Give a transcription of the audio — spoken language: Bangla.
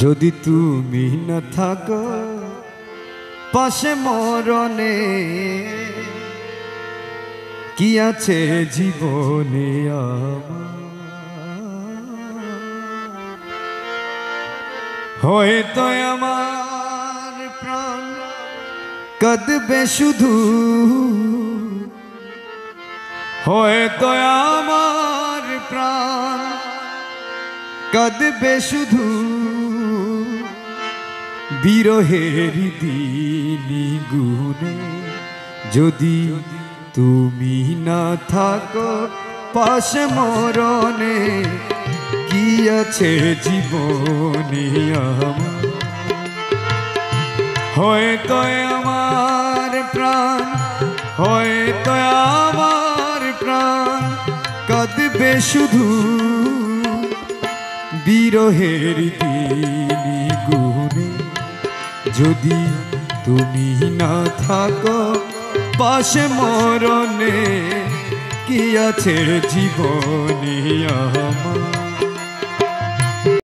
যদি তুমি না থাকো পাশে মরণে, কি আছে জীবনে হয়তো আমার প্রাণ কাঁদবে শুধু, হয়তো আমার প্রাণ কাঁদবে শুধু, বিরহের দিনি গুনে। যদি তুমি না থাকো পাশে মরণে, কি আছে জীবনে আমার হয়তো আমার প্রাণ, হয়তো আমার প্রাণ কাঁদবে শুধু, বিরহের দিনি গুনে। যদি তুমি না থাকো পাশে মরণে, কি আছে জীবনে আমার।